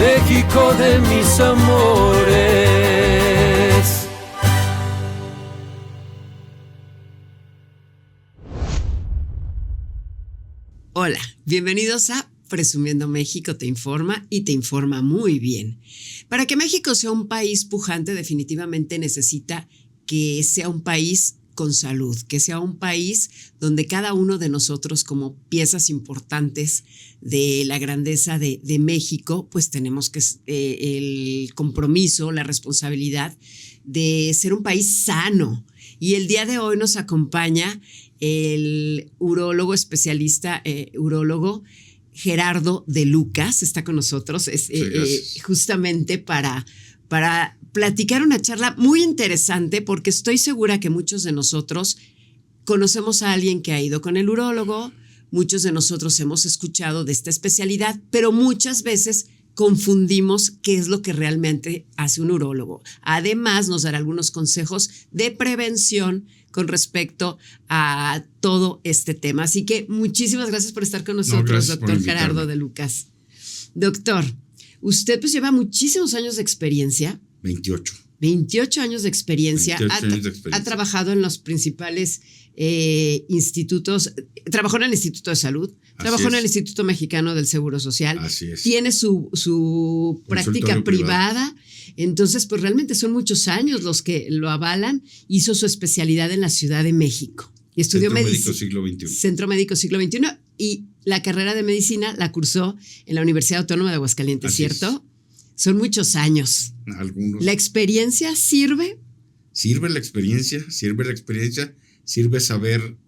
México de mis amores. Hola, bienvenidos a Presumiendo México Te Informa y te informa muy bien. Para que México sea un país pujante, definitivamente necesita que sea un país con salud, que sea un país donde cada uno de nosotros como piezas importantes de la grandeza de México, pues tenemos que el compromiso, la responsabilidad de ser un país sano. Y el día de hoy nos acompaña el urólogo especialista, urólogo Gerardo de Lucas, está con nosotros, justamente para platicar una charla muy interesante, porque estoy segura que muchos de nosotros conocemos a alguien que ha ido con el urólogo, muchos de nosotros hemos escuchado de esta especialidad, pero muchas veces confundimos qué es lo que realmente hace un urólogo. Además, nos dará algunos consejos de prevención con respecto a todo este tema. Así que muchísimas gracias por estar con nosotros, doctor Gerardo de Lucas. Doctor, usted pues lleva muchísimos años de experiencia. 28 años de experiencia. Ha trabajado en los principales institutos. Trabajó en el Instituto de Salud. Trabajó en el Instituto Mexicano del Seguro Social. Así es. Tiene su práctica privada. Entonces, pues realmente son muchos años los que lo avalan. Hizo su especialidad en la Ciudad de México. Y estudió Médico Siglo XXI. Centro Médico Siglo XXI. Y la carrera de medicina la cursó en la Universidad Autónoma de Aguascalientes, Así ¿cierto? Es. Son muchos años. Algunos. ¿La experiencia sirve? Sirve la experiencia, sirve saber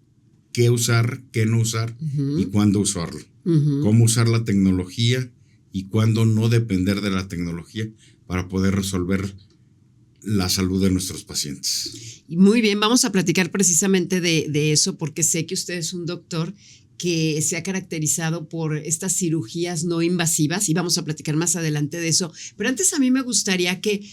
qué usar, qué no usar y cuándo usarlo. Cómo usar la tecnología y cuándo no depender de la tecnología para poder resolver la salud de nuestros pacientes. Muy bien, vamos a platicar precisamente de eso, porque sé que usted es un doctor que se ha caracterizado por estas cirugías no invasivas y vamos a platicar más adelante de eso. Pero antes a mí me gustaría que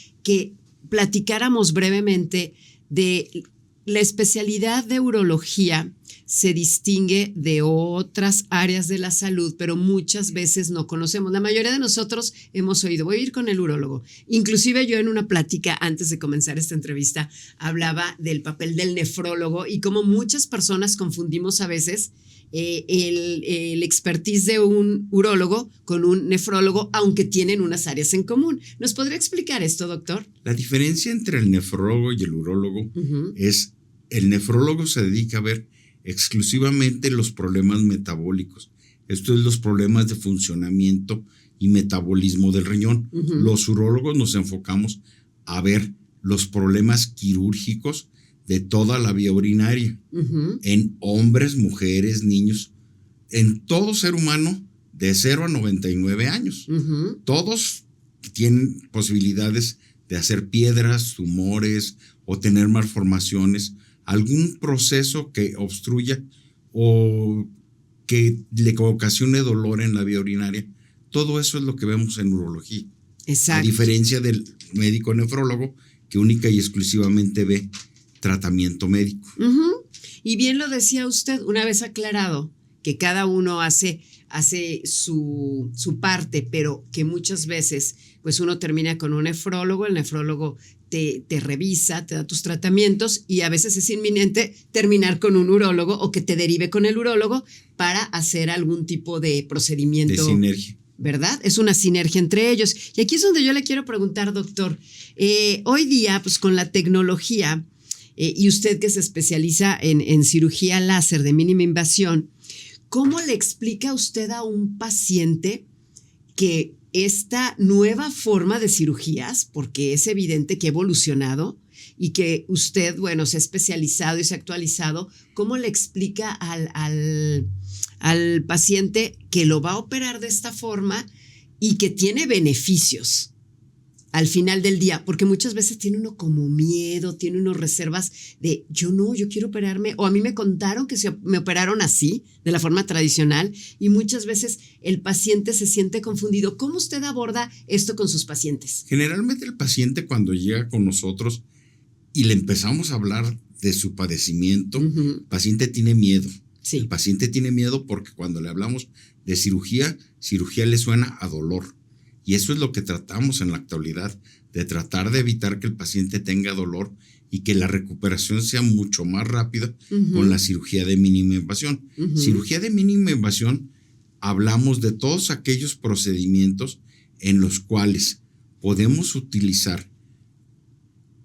platicáramos brevemente de la especialidad de urología. Se distingue de otras áreas de la salud, pero muchas veces no conocemos. La mayoría de nosotros hemos oído, voy a ir con el urólogo. Inclusive yo en una plática antes de comenzar esta entrevista hablaba del papel del nefrólogo y cómo muchas personas confundimos a veces el expertise de un urólogo con un nefrólogo, aunque tienen unas áreas en común. ¿Nos podría explicar esto, doctor? La diferencia entre el nefrólogo y el urólogo es el nefrólogo se dedica a ver exclusivamente los problemas metabólicos. Esto es los problemas de funcionamiento y metabolismo del riñón. Los urólogos nos enfocamos a ver los problemas quirúrgicos de toda la vía urinaria, en hombres, mujeres, niños, en todo ser humano de 0 a 99 años. Todos tienen posibilidades de hacer piedras, tumores o tener malformaciones, algún proceso que obstruya o que le ocasione dolor en la vía urinaria. Todo eso es lo que vemos en urología. Exacto. A diferencia del médico nefrólogo, que única y exclusivamente ve tratamiento médico. Y bien lo decía usted, una vez aclarado que cada uno hace su parte, pero que muchas veces pues uno termina con un nefrólogo, el nefrólogo te revisa, te da tus tratamientos y a veces es inminente terminar con un urólogo o que te derive con el urólogo para hacer algún tipo de procedimiento. De sinergia. ¿Verdad? Es una sinergia entre ellos. Y aquí es donde yo le quiero preguntar, doctor, hoy día pues con la tecnología y usted que se especializa en cirugía láser de mínima invasión, ¿cómo le explica usted a un paciente que esta nueva forma de cirugías, porque es evidente que ha evolucionado y que usted, bueno, se ha especializado y se ha actualizado, ¿cómo le explica al paciente que lo va a operar de esta forma y que tiene beneficios al final del día? Porque muchas veces tiene uno como miedo, tiene uno reservas de yo quiero operarme, o a mí me contaron que me operaron así, de la forma tradicional, y muchas veces el paciente se siente confundido. ¿Cómo usted aborda esto con sus pacientes? Generalmente el paciente cuando llega con nosotros y le empezamos a hablar de su padecimiento, el paciente tiene miedo. Sí. El paciente tiene miedo porque cuando le hablamos de cirugía le suena a dolor. Y eso es lo que tratamos en la actualidad, de tratar de evitar que el paciente tenga dolor y que la recuperación sea mucho más rápida con la cirugía de mínima invasión. Cirugía de mínima invasión, hablamos de todos aquellos procedimientos en los cuales podemos utilizar,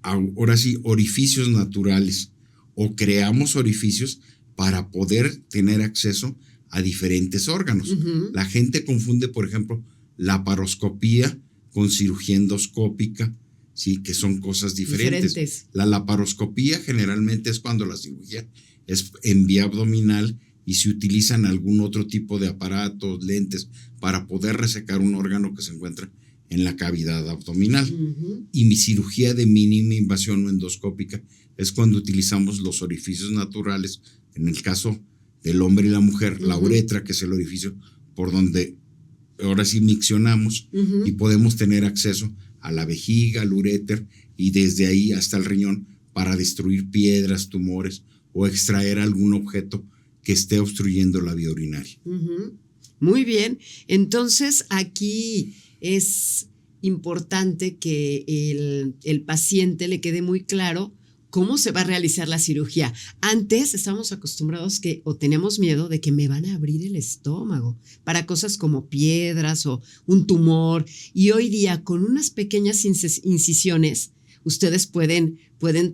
ahora sí, orificios naturales o creamos orificios para poder tener acceso a diferentes órganos. La gente confunde, por ejemplo, la laparoscopía con cirugía endoscópica, sí, que son cosas diferentes. La laparoscopía generalmente es cuando la cirugía es en vía abdominal y se utilizan algún otro tipo de aparatos, lentes, para poder resecar un órgano que se encuentra en la cavidad abdominal. Y mi cirugía de mínima invasión o endoscópica es cuando utilizamos los orificios naturales, en el caso del hombre y la mujer, la uretra, que es el orificio por donde ahora sí miccionamos y podemos tener acceso a la vejiga, al uréter y desde ahí hasta el riñón para destruir piedras, tumores o extraer algún objeto que esté obstruyendo la vía urinaria. Muy bien, entonces aquí es importante que el paciente le quede muy claro cómo se va a realizar la cirugía. Antes estábamos acostumbrados o teníamos miedo de que me van a abrir el estómago para cosas como piedras o un tumor. Y hoy día con unas pequeñas incisiones ustedes pueden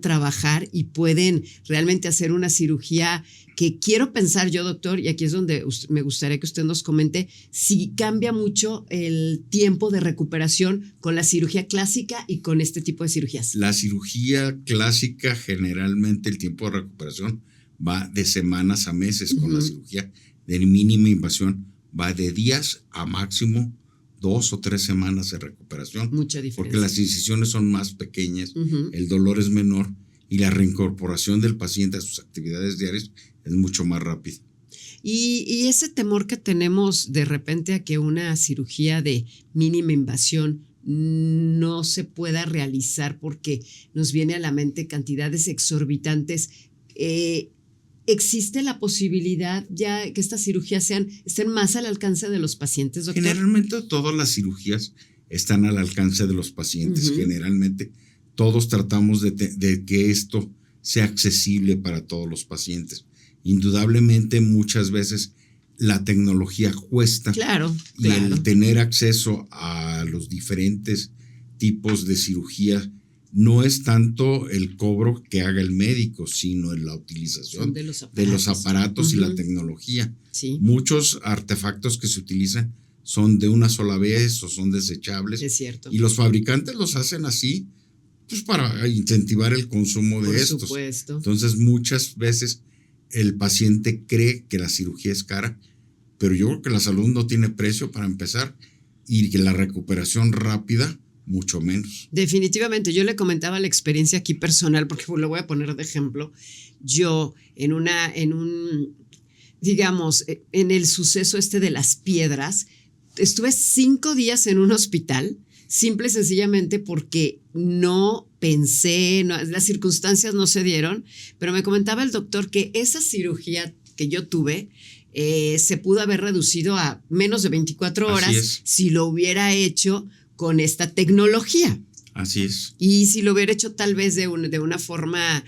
trabajar y pueden realmente hacer una cirugía que quiero pensar yo, doctor, y aquí es donde me gustaría que usted nos comente si cambia mucho el tiempo de recuperación con la cirugía clásica y con este tipo de cirugías. La cirugía clásica, generalmente el tiempo de recuperación va de semanas a meses. Con la cirugía de mínima invasión va de días a máximo 2 o 3 semanas de recuperación. Mucha diferencia. Porque las incisiones son más pequeñas, el dolor es menor y la reincorporación del paciente a sus actividades diarias es mucho más rápida. Y ese temor que tenemos de repente a que una cirugía de mínima invasión no se pueda realizar porque nos viene a la mente cantidades exorbitantes, ¿existe la posibilidad ya que estas cirugías estén más al alcance de los pacientes, doctor? Generalmente todas las cirugías están al alcance de los pacientes. Generalmente todos tratamos de que esto sea accesible para todos los pacientes. Indudablemente muchas veces la tecnología cuesta. Claro. Y el tener acceso a los diferentes tipos de cirugía no es tanto el cobro que haga el médico, sino en la utilización de los aparatos y la tecnología. Sí. Muchos artefactos que se utilizan son de una sola vez o son desechables. Es cierto. Y los fabricantes los hacen así pues para incentivar el consumo de estos. Por supuesto. Entonces muchas veces el paciente cree que la cirugía es cara, pero yo creo que la salud no tiene precio para empezar y que la recuperación rápida mucho menos. Definitivamente, yo le comentaba la experiencia aquí personal, porque lo voy a poner de ejemplo. Yo digamos, en el suceso de las piedras, estuve 5 días en un hospital, simple y sencillamente porque no pensé, las circunstancias no se dieron, pero me comentaba el doctor que esa cirugía que yo tuve se pudo haber reducido a menos de 24 horas si lo hubiera hecho con esta tecnología. Así es. Y si lo hubiera hecho tal vez de una forma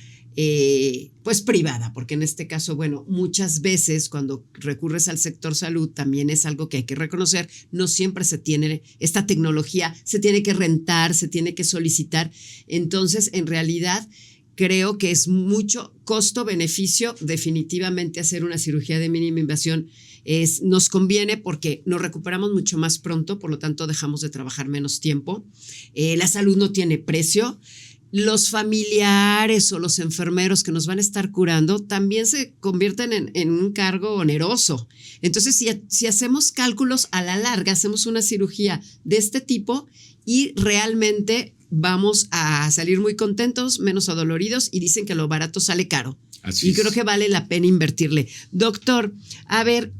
pues privada, porque en este caso, bueno, muchas veces cuando recurres al sector salud también es algo que hay que reconocer, no siempre se tiene esta tecnología, se tiene que rentar, se tiene que solicitar. Entonces, en realidad, creo que es mucho costo-beneficio definitivamente hacer una cirugía de mínima invasión. Nos conviene porque nos recuperamos mucho más pronto, por lo tanto dejamos de trabajar menos tiempo. La salud no tiene precio. Los familiares o los enfermeros que nos van a estar curando también se convierten en un cargo oneroso. Entonces, si hacemos cálculos a la larga, hacemos una cirugía de este tipo y realmente vamos a salir muy contentos, menos adoloridos, y dicen que lo barato sale caro. Así y creo que vale la pena invertirle. Doctor, a ver,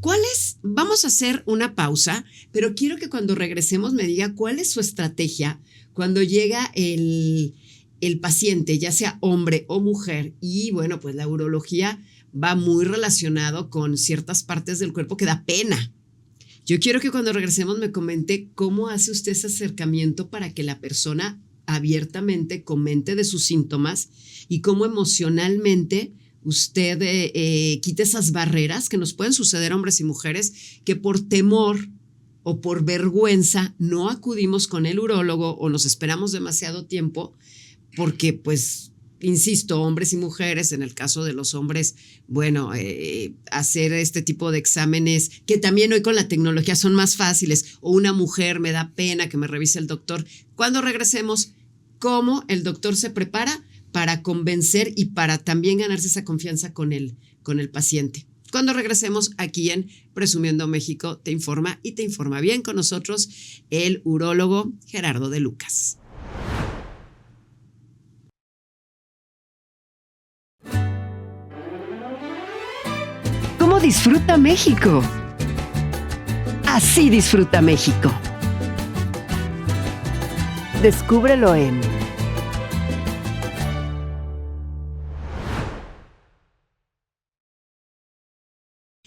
vamos a hacer una pausa, pero quiero que cuando regresemos me diga cuál es su estrategia cuando llega el paciente, ya sea hombre o mujer, y bueno, pues la urología va muy relacionado con ciertas partes del cuerpo que da pena. Yo quiero que cuando regresemos me comente cómo hace usted ese acercamiento para que la persona abiertamente comente de sus síntomas y cómo emocionalmente usted quite esas barreras que nos pueden suceder a hombres y mujeres que por temor o por vergüenza no acudimos con el urólogo o nos esperamos demasiado tiempo porque pues insisto, hombres y mujeres, en el caso de los hombres, bueno, hacer este tipo de exámenes que también hoy con la tecnología son más fáciles, o una mujer me da pena que me revise el doctor. Cuando regresemos, ¿cómo el doctor se prepara para convencer y para también ganarse esa confianza con el paciente? Cuando regresemos aquí en Presumiendo México, te informa y te informa bien con nosotros el urólogo Gerardo de Lucas. ¿Cómo disfruta México? Así disfruta México. Descúbrelo en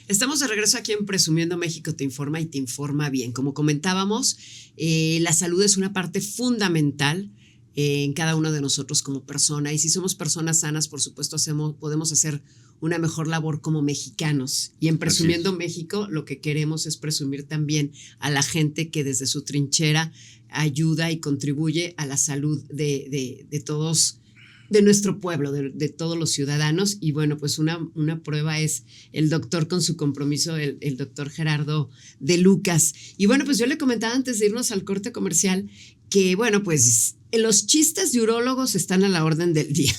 Estamos de regreso aquí en Presumiendo México te informa y te informa bien. Como comentábamos, la salud es una parte fundamental en cada uno de nosotros como persona. Y si somos personas sanas, por supuesto, podemos hacer una mejor labor como mexicanos. Y en Presumiendo México lo que queremos es presumir también a la gente que desde su trinchera ayuda y contribuye a la salud de todos, de nuestro pueblo, de todos los ciudadanos. Y bueno, pues una prueba es el doctor con su compromiso, el doctor Gerardo de Lucas. Y bueno, pues yo le comentaba antes de irnos al corte comercial que, bueno, pues los chistes de urólogos están a la orden del día.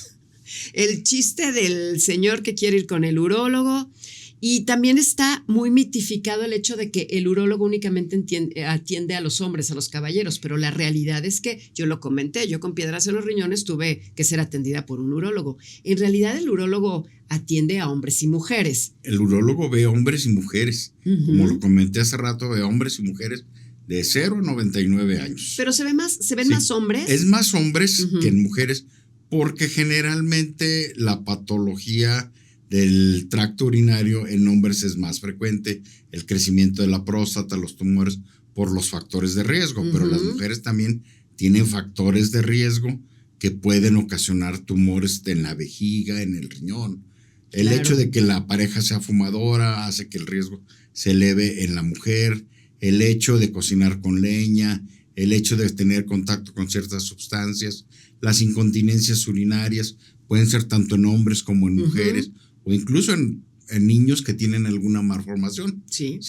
El chiste del señor que quiere ir con el urólogo. Y también está muy mitificado el hecho de que el urólogo únicamente atiende a los hombres, a los caballeros, pero la realidad es que, yo lo comenté, yo con piedras en los riñones tuve que ser atendida por un urólogo. En realidad el urólogo atiende a hombres y mujeres. El urólogo ve hombres y mujeres. Como lo comenté hace rato, ve hombres y mujeres de 0 a 99 años. Pero se ven más hombres. Es más hombres que en mujeres, porque generalmente la patología del tracto urinario en hombres es más frecuente, el crecimiento de la próstata, los tumores, por los factores de riesgo, pero las mujeres también tienen factores de riesgo que pueden ocasionar tumores en la vejiga, en el riñón. El hecho de que la pareja sea fumadora hace que el riesgo se eleve en la mujer, el hecho de cocinar con leña, el hecho de tener contacto con ciertas sustancias, las incontinencias urinarias pueden ser tanto en hombres como en mujeres, o incluso en niños que tienen alguna malformación. Sí.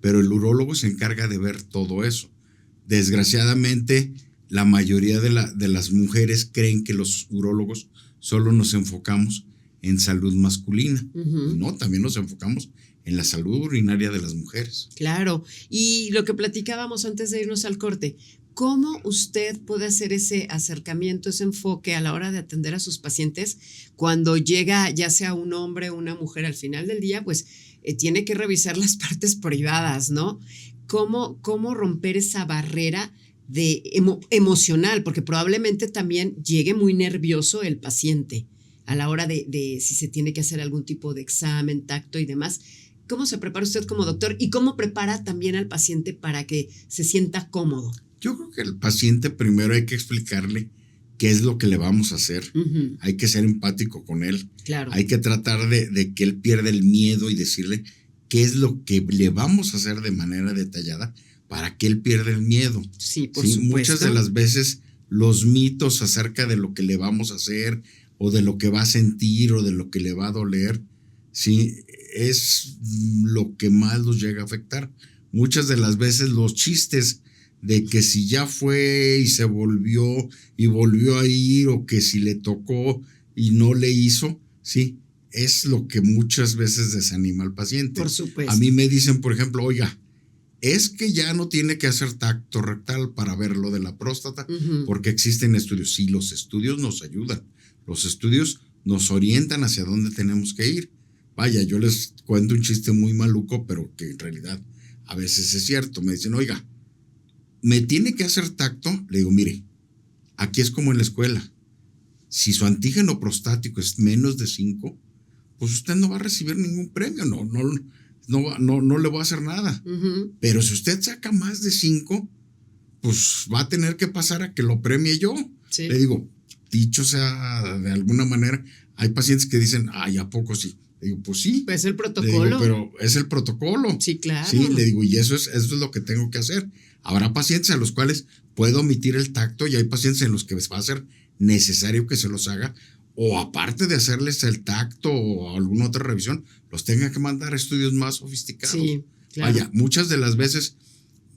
Pero el urólogo se encarga de ver todo eso. Desgraciadamente, la mayoría de las mujeres creen que los urólogos solo nos enfocamos en salud masculina. No, también nos enfocamos en la salud urinaria de las mujeres. Claro. Y lo que platicábamos antes de irnos al corte, ¿cómo usted puede hacer ese acercamiento, ese enfoque a la hora de atender a sus pacientes cuando llega ya sea un hombre o una mujer al final del día, pues tiene que revisar las partes privadas, ¿no? ¿Cómo romper esa barrera emocional? Porque probablemente también llegue muy nervioso el paciente a la hora de si se tiene que hacer algún tipo de examen, tacto y demás. ¿Cómo se prepara usted como doctor y cómo prepara también al paciente para que se sienta cómodo? Yo creo que al paciente primero hay que explicarle qué es lo que le vamos a hacer. Hay que ser empático con él. Claro. Hay que tratar de que él pierda el miedo y decirle qué es lo que le vamos a hacer de manera detallada para que él pierda el miedo. Sí, por supuesto. Muchas de las veces los mitos acerca de lo que le vamos a hacer o de lo que va a sentir o de lo que le va a doler, sí, es lo que más los llega a afectar. Muchas de las veces los chistes de que si ya fue y se volvió a ir, o que si le tocó y no le hizo, sí, es lo que muchas veces desanima al paciente. Por supuesto. A mí me dicen, por ejemplo, oiga, es que ya no tiene que hacer tacto rectal para ver lo de la próstata, porque existen estudios. Sí, los estudios nos ayudan, los estudios nos orientan hacia dónde tenemos que ir. Vaya, yo les cuento un chiste muy maluco, pero que en realidad a veces es cierto. Me dicen, oiga, ¿me tiene que hacer tacto? Le digo, mire, aquí es como en la escuela. Si su antígeno prostático es menos de 5, pues usted no va a recibir ningún premio. no le voy a hacer nada. Pero si usted saca más de 5, pues va a tener que pasar a que lo premie yo. Sí. Le digo, dicho sea de alguna manera, hay pacientes que dicen, ay, ¿a poco sí? Le digo, pues sí. Pues es el protocolo. Digo, pero es el protocolo. Sí, claro. Sí, le digo, y eso es lo que tengo que hacer. Habrá pacientes a los cuales puedo omitir el tacto y hay pacientes en los que va a ser necesario que se los haga, o aparte de hacerles el tacto o alguna otra revisión, los tenga que mandar a estudios más sofisticados. Sí, claro. Vaya, muchas de las veces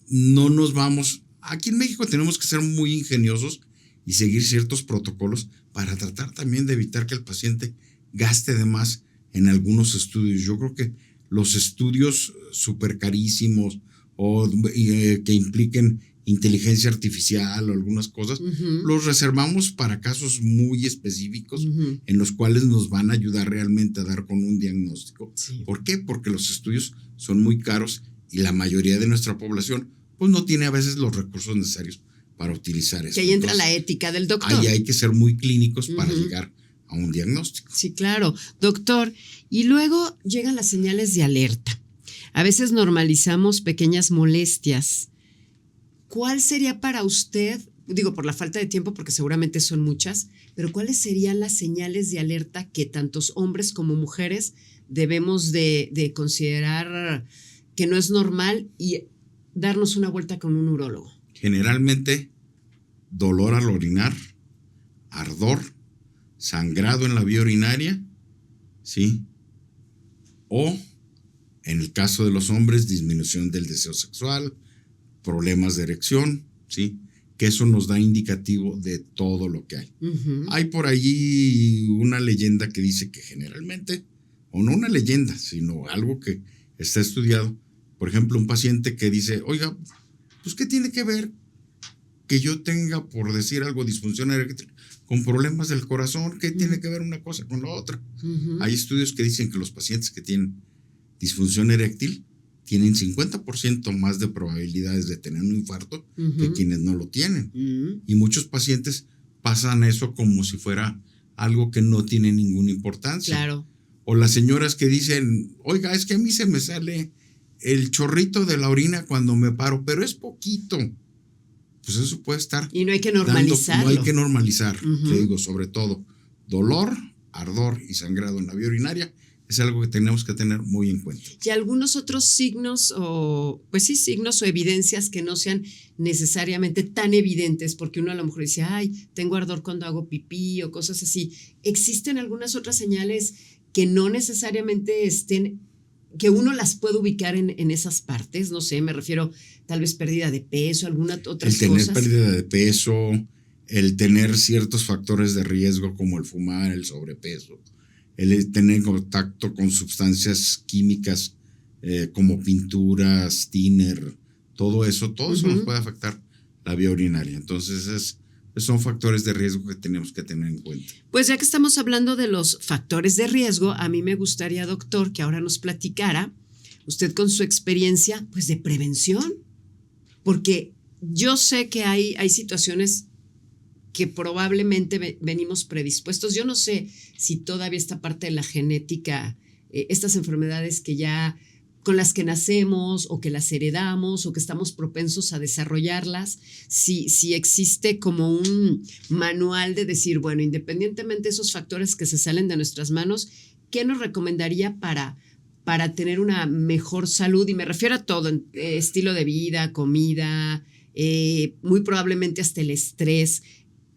no nos vamos. Aquí en México tenemos que ser muy ingeniosos y seguir ciertos protocolos para tratar también de evitar que el paciente gaste de más en algunos estudios. Yo creo que los estudios súper carísimos o que impliquen inteligencia artificial o algunas cosas, los reservamos para casos muy específicos en los cuales nos van a ayudar realmente a dar con un diagnóstico. Sí. ¿Por qué? Porque los estudios son muy caros y la mayoría de nuestra población pues no tiene a veces los recursos necesarios para utilizar eso. Que ahí entra la ética del doctor. Ahí hay que ser muy clínicos para llegar a un diagnóstico. Sí, claro. Doctor, y luego llegan las señales de alerta. A veces normalizamos pequeñas molestias. ¿Cuál sería para usted, digo por la falta de tiempo porque seguramente son muchas, pero cuáles serían las señales de alerta que tantos hombres como mujeres debemos de considerar que no es normal y darnos una vuelta con un urólogo? Generalmente, dolor al orinar, ardor, sangrado en la vía urinaria, ¿sí? O, en el caso de los hombres, disminución del deseo sexual, problemas de erección, ¿sí? Que eso nos da indicativo de todo lo que hay. Hay por allí una leyenda que dice que generalmente, o no una leyenda, sino algo que está estudiado. Por ejemplo, un paciente que dice, oiga, pues ¿qué tiene que ver que yo tenga, por decir algo, disfunción eréctil con problemas del corazón? ¿Qué tiene que ver una cosa con la otra? Hay estudios que dicen que los pacientes que tienen disfunción eréctil tienen 50% más de probabilidades de tener un infarto que quienes no lo tienen. Y muchos pacientes pasan eso como si fuera algo que no tiene ninguna importancia. Claro. O las señoras que dicen, oiga, es que a mí se me sale el chorrito de la orina cuando me paro, pero es poquito. Pues eso puede estar. Y no hay que normalizarlo. No hay que normalizar. Le digo, sobre todo, dolor, ardor y sangrado en la vía urinaria es algo que tenemos que tener muy en cuenta. Y algunos otros signos signos o evidencias que no sean necesariamente tan evidentes, porque uno a lo mejor dice, ay, tengo ardor cuando hago pipí o cosas así. ¿Existen algunas otras señales que no necesariamente estén, que uno las puede ubicar en esas partes? No sé, me refiero tal vez pérdida de peso, alguna otra cosa. El tener pérdida de peso, el tener ciertos factores de riesgo como el fumar, el sobrepeso, el tener contacto con sustancias químicas como pinturas, thinner, todo eso nos puede afectar la vía urinaria. Entonces son factores de riesgo que tenemos que tener en cuenta. Pues ya que estamos hablando de los factores de riesgo, a mí me gustaría, doctor, que ahora nos platicara, usted con su experiencia, pues de prevención, porque yo sé que hay situaciones que probablemente venimos predispuestos. Yo no sé si todavía esta parte de la genética, estas enfermedades que ya con las que nacemos o que las heredamos o que estamos propensos a desarrollarlas, si existe como un manual de decir, bueno, independientemente de esos factores que se salen de nuestras manos, ¿qué nos recomendaría para tener una mejor salud? Y me refiero a todo, estilo de vida, comida, muy probablemente hasta el estrés.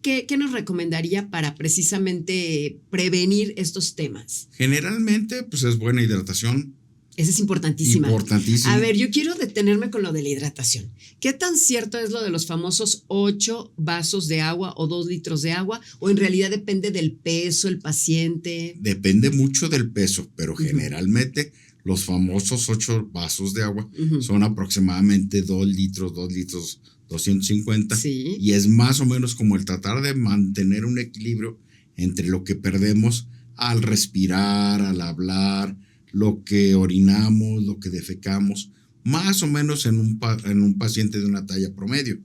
¿Qué nos recomendaría para precisamente prevenir estos temas? Generalmente, pues es buena hidratación. Esa es importantísima. Importantísima. A ver, yo quiero detenerme con lo de la hidratación. ¿Qué tan cierto es lo de los famosos 8 vasos de agua o 2 litros de agua? ¿O en realidad depende del peso, el paciente? Depende mucho del peso, pero generalmente los famosos 8 vasos de agua son aproximadamente 2 litros, 250. Sí. Y es más o menos como el tratar de mantener un equilibrio entre lo que perdemos al respirar, al hablar, lo que orinamos, lo que defecamos, más o menos en un paciente de una talla promedio.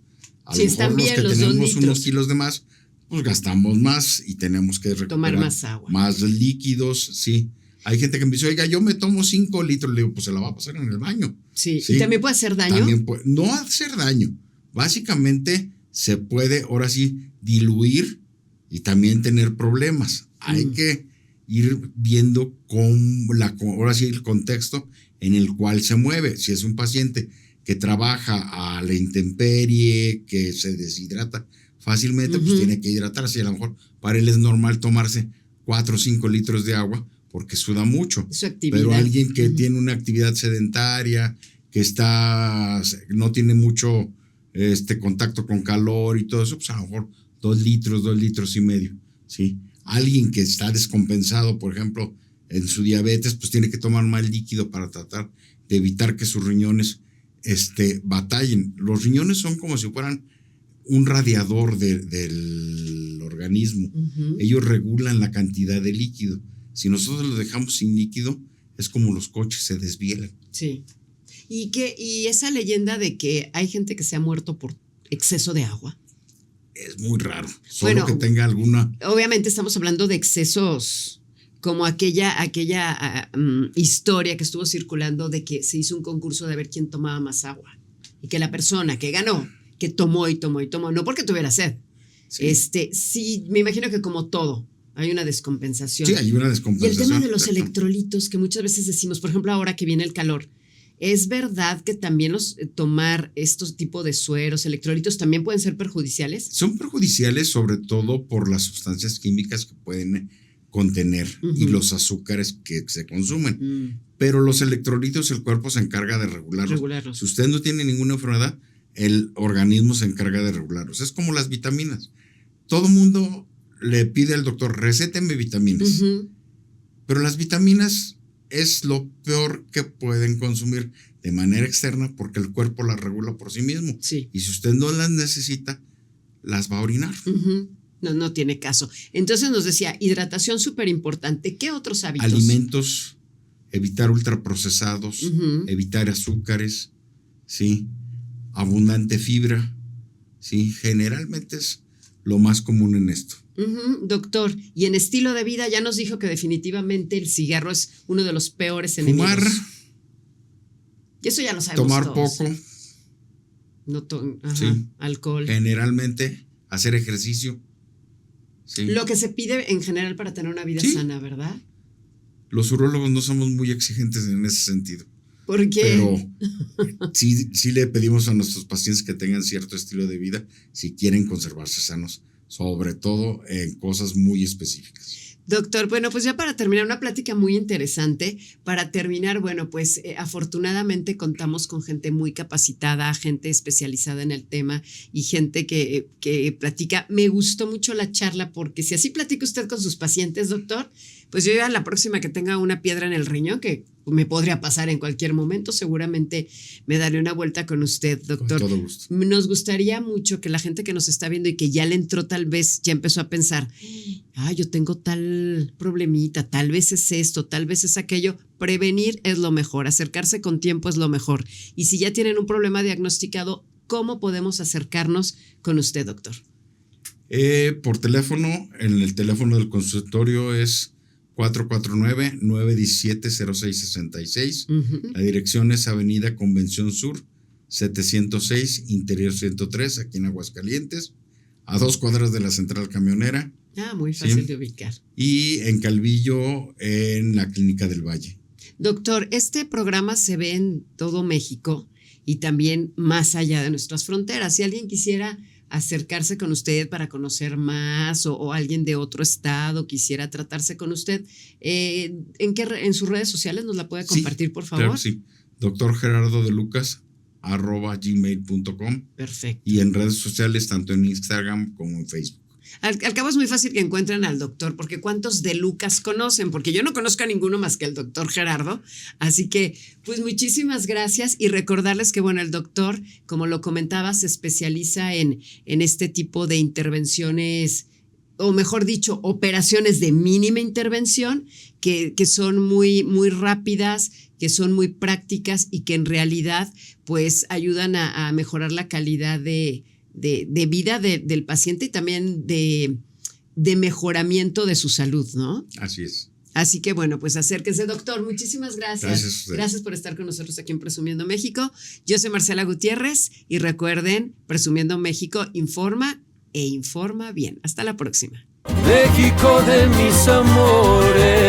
A lo mejor los que tenemos unos kilos de más, pues gastamos más y tenemos que recuperar tomar más agua, más líquidos, sí. Hay gente que me dice, oiga, yo me tomo 5 litros. Le digo, pues se la va a pasar en el baño. Sí. ¿Y también puede hacer daño? También no hacer daño. Básicamente se puede, ahora sí, diluir y también tener problemas. Hay que ir viendo ahora sí, el contexto en el cual se mueve. Si es un paciente que trabaja a la intemperie, que se deshidrata fácilmente, pues tiene que hidratarse. Y a lo mejor para él es normal tomarse 4 o 5 litros de agua porque suda mucho. Su actividad. Pero alguien que tiene una actividad sedentaria, que no tiene mucho contacto con calor y todo eso, pues a lo mejor 2 litros y medio, ¿sí? Alguien que está descompensado, por ejemplo, en su diabetes, pues tiene que tomar más líquido para tratar de evitar que sus riñones batallen. Los riñones son como si fueran un radiador del organismo. Ellos regulan la cantidad de líquido. Si nosotros los dejamos sin líquido, es como los coches se desvielan. Sí. ¿Y esa leyenda de que hay gente que se ha muerto por exceso de agua? Es muy raro. Solo que tenga alguna... Obviamente estamos hablando de excesos como aquella historia que estuvo circulando de que se hizo un concurso de ver quién tomaba más agua. Y que la persona que ganó, que tomó y tomó y tomó, no porque tuviera sed. Sí. Sí, me imagino que como todo, hay una descompensación. Sí, hay una descompensación. Y el tema de los electrolitos, que muchas veces decimos, por ejemplo, ahora que viene el calor, ¿es verdad que también tomar estos tipos de sueros, electrolitos, también pueden ser perjudiciales? Son perjudiciales sobre todo por las sustancias químicas que pueden contener y los azúcares que se consumen. Pero los electrolitos, el cuerpo se encarga de regularlos. Si usted no tiene ninguna enfermedad, el organismo se encarga de regularlos. Es como las vitaminas. Todo mundo le pide al doctor, recéteme vitaminas. Pero las vitaminas es lo peor que pueden consumir de manera externa porque el cuerpo las regula por sí mismo. Sí. Y si usted no las necesita, las va a orinar. No tiene caso. Entonces nos decía, hidratación súper importante. ¿Qué otros hábitos? Alimentos, evitar ultraprocesados, evitar azúcares, ¿sí? Abundante fibra, ¿sí? Generalmente es lo más común en esto. Doctor, y en estilo de vida ya nos dijo que definitivamente el cigarro es uno de los peores enemigos. Fumar. Y eso ya lo sabemos tomar todos. Poco. Sí. Alcohol. Generalmente hacer ejercicio. Sí. Lo que se pide en general para tener una vida sana, ¿verdad? Los urólogos no somos muy exigentes en ese sentido. ¿Por qué? Pero sí le pedimos a nuestros pacientes que tengan cierto estilo de vida si quieren conservarse sanos, sobre todo en cosas muy específicas. Doctor, bueno, pues ya para terminar, una plática muy interesante. Para terminar, bueno, pues afortunadamente contamos con gente muy capacitada, gente especializada en el tema y gente que platica. Me gustó mucho la charla porque si así platica usted con sus pacientes, doctor, pues yo ya la próxima que tenga una piedra en el riñón, que me podría pasar en cualquier momento, seguramente me daré una vuelta con usted, doctor. Con todo gusto. Nos gustaría mucho que la gente que nos está viendo y que ya le entró tal vez, ya empezó a pensar, yo tengo tal problemita, tal vez es esto, tal vez es aquello. Prevenir es lo mejor, acercarse con tiempo es lo mejor. Y si ya tienen un problema diagnosticado, ¿cómo podemos acercarnos con usted, doctor? Por teléfono, en el teléfono del consultorio es 449-917-0666. La dirección es Avenida Convención Sur, 706, Interior 103, aquí en Aguascalientes, a 2 cuadras de la Central Camionera. Muy fácil de ubicar. Y en Calvillo, en la Clínica del Valle. Doctor, este programa se ve en todo México y también más allá de nuestras fronteras. Si alguien quisiera acercarse con usted para conocer más o alguien de otro estado quisiera tratarse con usted, ¿en sus redes sociales nos la puede compartir, por favor? Claro, sí. Doctor Gerardo de Lucas @gmail.com. Perfecto. Y en redes sociales, tanto en Instagram como en Facebook. Al cabo es muy fácil que encuentren al doctor, porque ¿cuántos de Lucas conocen? Porque yo no conozco a ninguno más que el doctor Gerardo. Así que, pues muchísimas gracias y recordarles que, bueno, el doctor, como lo comentaba, se especializa en este tipo de intervenciones, o mejor dicho, operaciones de mínima intervención, que son muy, muy rápidas, que son muy prácticas y que en realidad, pues, ayudan a mejorar la calidad de vida del paciente y también de mejoramiento de su salud, ¿no? Así es. Así que bueno, pues acérquense, doctor. Muchísimas gracias. Gracias por estar con nosotros aquí en Presumiendo México. Yo soy Marcela Gutiérrez y recuerden, Presumiendo México informa e informa bien. Hasta la próxima. México de mis amores.